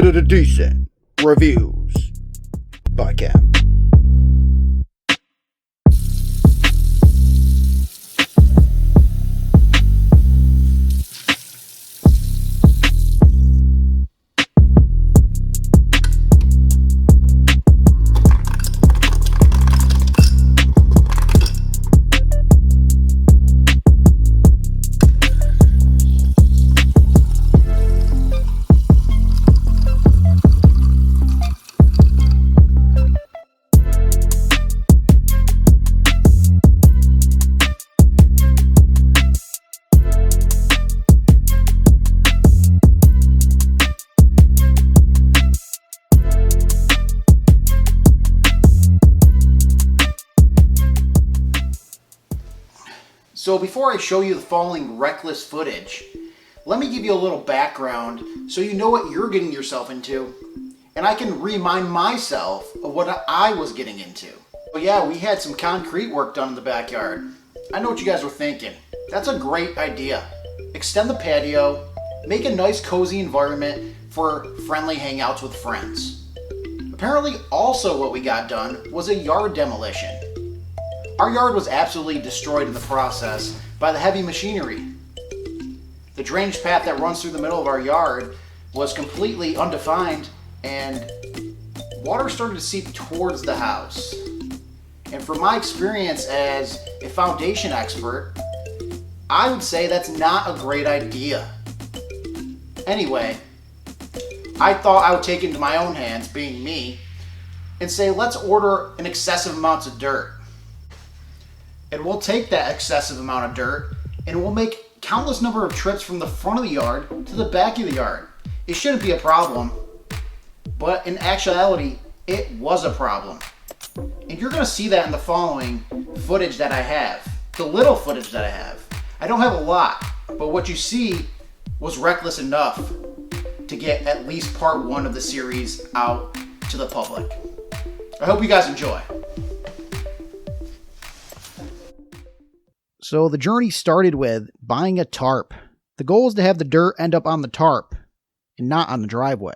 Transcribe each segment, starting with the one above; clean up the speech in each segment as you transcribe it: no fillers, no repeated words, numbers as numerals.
Decent Reviews by Cam. So before I show you the following reckless footage, let me give you a little background so you know what you're getting yourself into, and I can remind myself of what I was getting into. So yeah, we had some concrete work done in the backyard. I know what you guys were thinking. That's a great idea. Extend the patio, make a nice cozy environment for friendly hangouts with friends. Apparently also what we got done was a yard demolition. Our yard was absolutely destroyed in the process by the heavy machinery. The drainage path that runs through the middle of our yard was completely undefined, and water started to seep towards the house. And from my experience as a foundation expert, I would say that's not a great idea. Anyway, I thought I would take it into my own hands, being me, and say let's order an excessive amounts of dirt. And we'll take that excessive amount of dirt and we'll make countless number of trips from the front of the yard to the back of the yard. It shouldn't be a problem, but in actuality, it was a problem. And you're gonna see that in the following footage that I have, the little footage that I have. I don't have a lot, but what you see was reckless enough to get at least part one of the series out to the public. I hope you guys enjoy. So the journey started with buying a tarp. The goal is to have the dirt end up on the tarp and not on the driveway.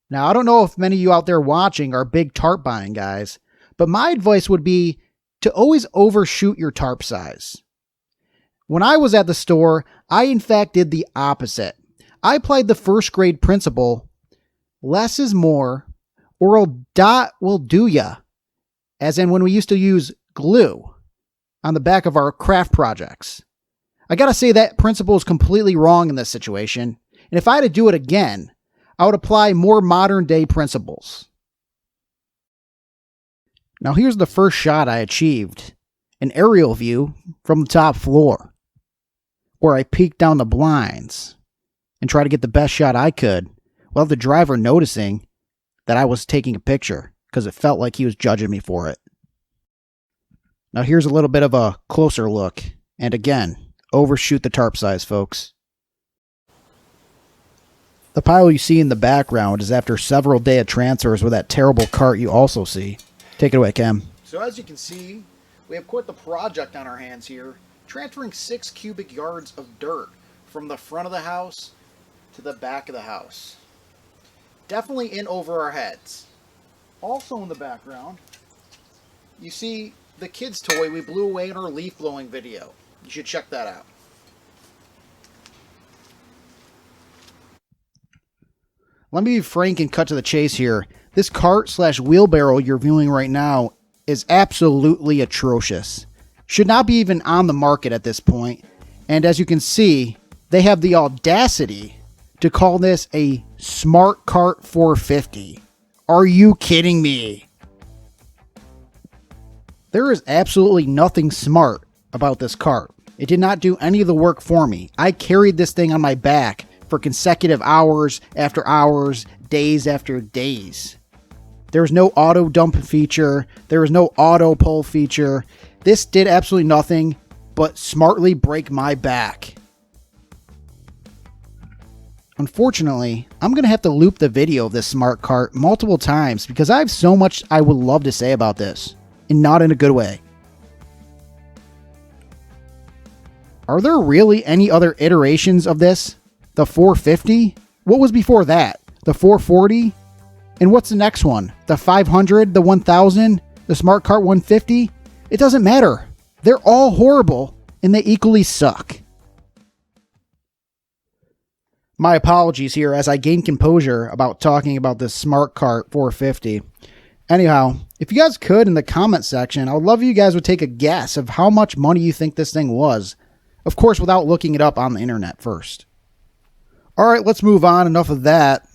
Now, I don't know if many of you out there watching are big tarp buying guys, but my advice would be to always overshoot your tarp size. When I was at the store, I in fact did the opposite. I applied the first grade principle, less is more, or a dot will do ya, as in when we used to use glue on the back of our craft projects. I gotta say that principle is completely wrong in this situation, and if I had to do it again, I would apply more modern day principles. Now here's the first shot I achieved, an aerial view from the top floor, where I peeked down the blinds and tried to get the best shot I could without the driver noticing that I was taking a picture, because it felt like he was judging me for it. Now here's a little bit of a closer look, and again, overshoot the tarp size, folks. The pile you see in the background is after several days of transfers with that terrible cart you also see. Take it away, Cam. So as you can see, we have quite the project on our hands here, transferring 6 cubic yards of dirt from the front of the house to the back of the house. Definitely in over our heads. Also in the background, you see the kid's toy we blew away in our leaf blowing video. You should check that out. Let me be frank and cut to the chase here. This cart / wheelbarrow you're viewing right now is absolutely atrocious. Should not be even on the market at this point. And as you can see, they have the audacity to call this a Smart Cart 450. Are you kidding me? There is absolutely nothing smart about this cart. It did not do any of the work for me. I carried this thing on my back for consecutive hours after hours, days after days. There was no auto dump feature. There was no auto pull feature. This did absolutely nothing but smartly break my back. Unfortunately, I'm going to have to loop the video of this smart cart multiple times because I have so much I would love to say about this, and not in a good way. Are there really any other iterations of this? The 450? What was before that? the 440? And what's the next one? The 500, the 1000, the Smart Cart 150? It doesn't matter. They're all horrible and they equally suck. My apologies here as I gain composure about talking about this Smart Cart 450. Anyhow, if you guys could in the comment section, I would love if you guys would take a guess of how much money you think this thing was. Of course, without looking it up on the internet first. Alright, let's move on. Enough of that.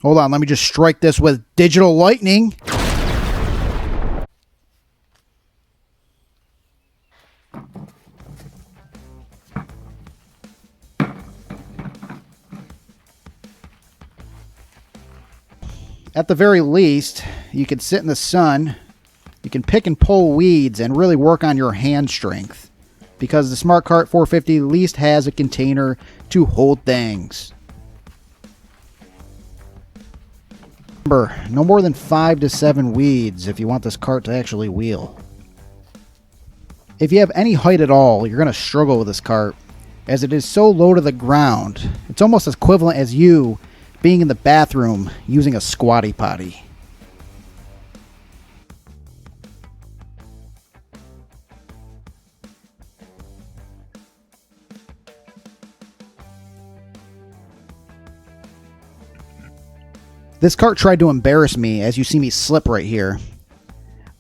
Hold on, let me just strike this with digital lightning. At the very least, you can sit in the sun, you can pick and pull weeds, and really work on your hand strength. Because the Smart Cart 450 at least has a container to hold things. Remember, no more than 5 to 7 weeds if you want this cart to actually wheel. If you have any height at all, you're going to struggle with this cart, as it is so low to the ground. It's almost as equivalent as you being in the bathroom using a squatty potty. This cart tried to embarrass me, as you see me slip right here.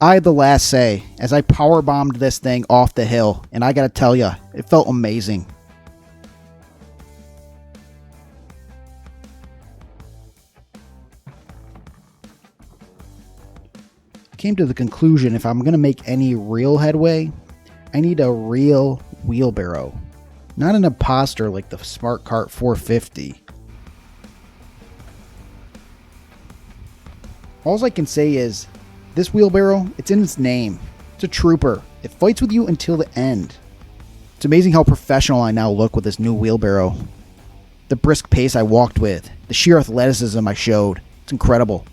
I had the last say as I powerbombed this thing off the hill, and I gotta tell ya, it felt amazing. Came to the conclusion if I'm going to make any real headway, I need a real wheelbarrow, not an imposter like the Smart Cart 450. All I can say is, this wheelbarrow, it's in its name. It's a trooper. It fights with you until the end. It's amazing how professional I now look with this new wheelbarrow. The brisk pace I walked with, the sheer athleticism I showed, it's incredible.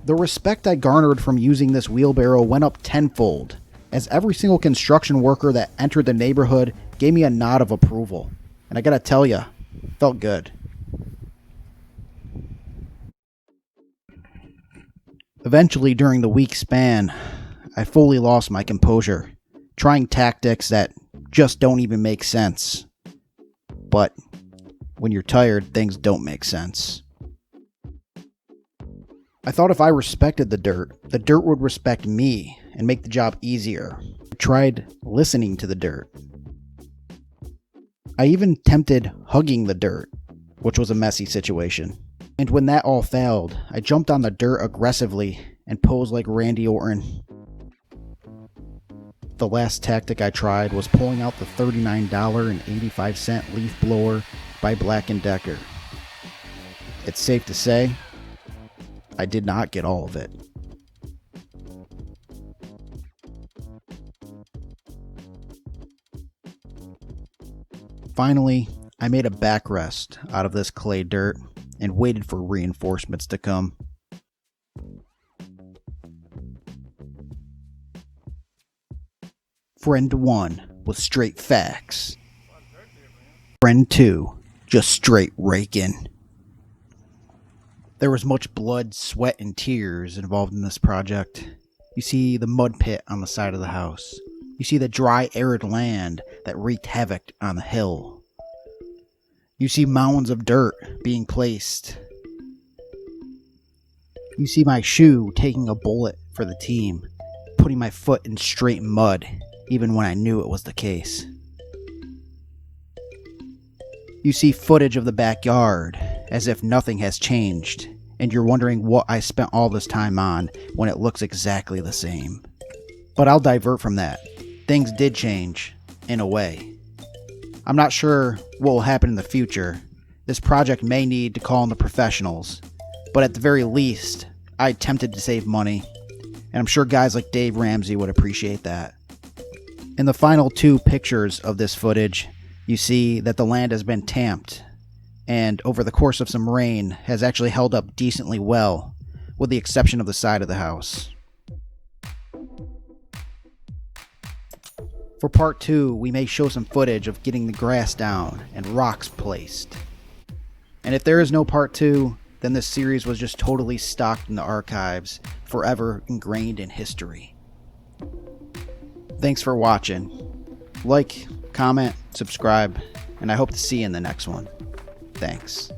The respect I garnered from using this wheelbarrow went up tenfold, as every single construction worker that entered the neighborhood gave me a nod of approval. And I gotta tell ya, it felt good. Eventually, during the week span, I fully lost my composure, trying tactics that just don't even make sense. But when you're tired, things don't make sense. I thought if I respected the dirt would respect me and make the job easier. I tried listening to the dirt. I even attempted hugging the dirt, which was a messy situation. And when that all failed, I jumped on the dirt aggressively and posed like Randy Orton. The last tactic I tried was pulling out the $39.85 leaf blower by Black & Decker. It's safe to say, I did not get all of it. Finally, I made a backrest out of this clay dirt and waited for reinforcements to come. Friend 1 was straight facts. Friend 2 just straight raking. There was much blood, sweat, and tears involved in this project. You see the mud pit on the side of the house. You see the dry, arid land that wreaked havoc on the hill. You see mounds of dirt being placed. You see my shoe taking a bullet for the team, putting my foot in straight mud, even when I knew it was the case. You see footage of the backyard, as if nothing has changed, and you're wondering what I spent all this time on when it looks exactly the same. But I'll divert from that. Things did change, in a way. I'm not sure what will happen in the future. This project may need to call in the professionals, but at the very least, I attempted to save money, and I'm sure guys like Dave Ramsey would appreciate that. In the final 2 pictures of this footage, you see that the land has been tamped, and over the course of some rain has actually held up decently well, with the exception of the side of the house. For part 2, we may show some footage of getting the grass down and rocks placed. And if there is no part 2, then this series was just totally stocked in the archives, forever ingrained in history. Thanks for watching. Like, comment, subscribe, and I hope to see you in the next one. Thanks.